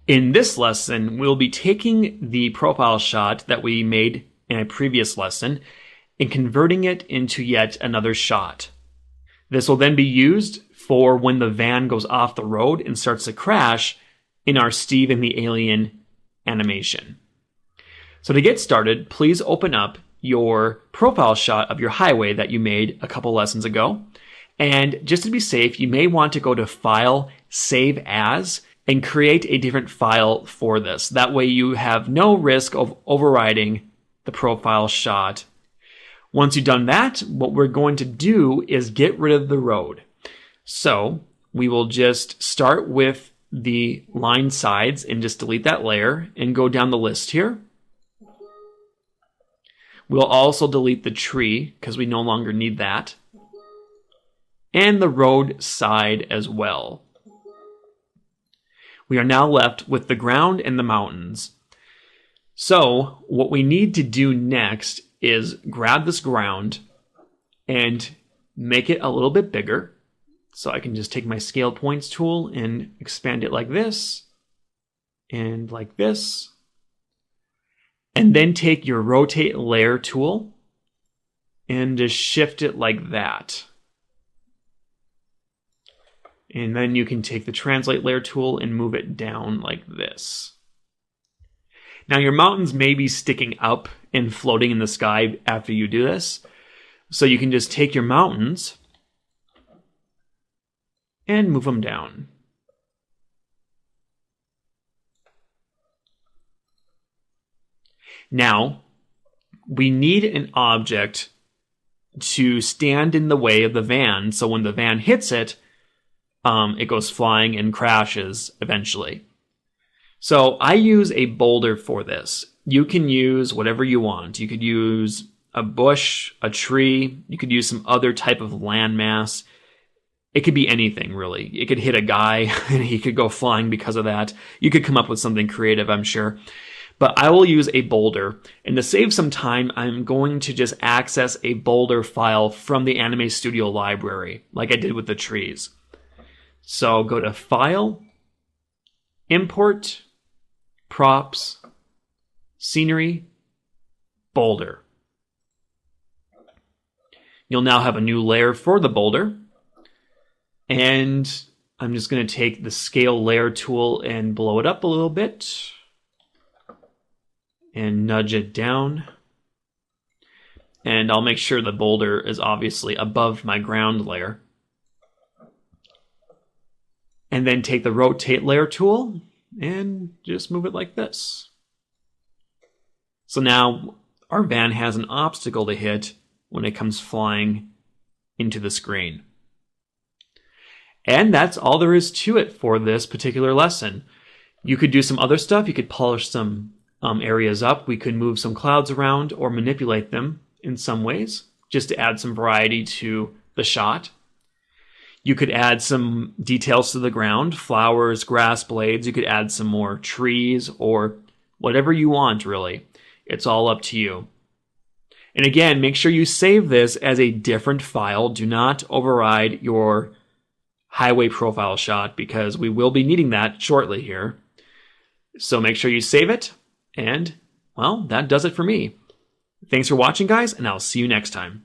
In this lesson, we'll be taking the profile shot that we made in a previous lesson and converting it into yet another shot. This will then be used for when the van goes off the road and starts to crash in our Steve and the Alien animation. So to get started, please open up your profile shot of your highway that you made a couple lessons ago. And just to be safe, you may want to go to File, Save As, and create a different file for this. That way you have no risk of overriding the profile shot. Once you've done that, what we're going to do is get rid of the road. So we will just start with the line sides and just delete that layer and go down the list here. We'll also delete the tree because we no longer need that. And the road side as well. We are now left with the ground and the mountains. So what we need to do next is grab this ground and make it a little bit bigger. So I can just take my scale points tool and expand it like this and like this. And then take your rotate layer tool and just shift it like that. And then you can take the translate layer tool and move it down like this. Now your mountains may be sticking up and floating in the sky after you do this. So you can just take your mountains and move them down. Now, we need an object to stand in the way of the van, so when the van hits it, it goes flying and crashes eventually. So I use a boulder for this. You can use whatever you want. You could use a bush, a tree. You could use some other type of landmass. It could be anything, really. It could hit a guy and he could go flying because of that. You could come up with something creative, I'm sure. But I will use a boulder. And to save some time, I'm going to just access a boulder file from the Anime Studio library, like I did with the trees. So go to File, Import, Props, Scenery, Boulder. You'll now have a new layer for the boulder. And I'm just going to take the Scale Layer tool and blow it up a little bit. And nudge it down. And I'll make sure the boulder is obviously above my ground layer. And then take the rotate layer tool and just move it like this. So now our van has an obstacle to hit when it comes flying into the screen. And that's all there is to it for this particular lesson. You could do some other stuff. You could polish some areas up. We could move some clouds around or manipulate them in some ways just to add some variety to the shot. You could add some details to the ground, flowers, grass blades. You could add some more trees or whatever you want, really. It's all up to you. And again, make sure you save this as a different file. Do not override your highway profile shot because we will be needing that shortly here. So make sure you save it. And, well, that does it for me. Thanks for watching, guys, and I'll see you next time.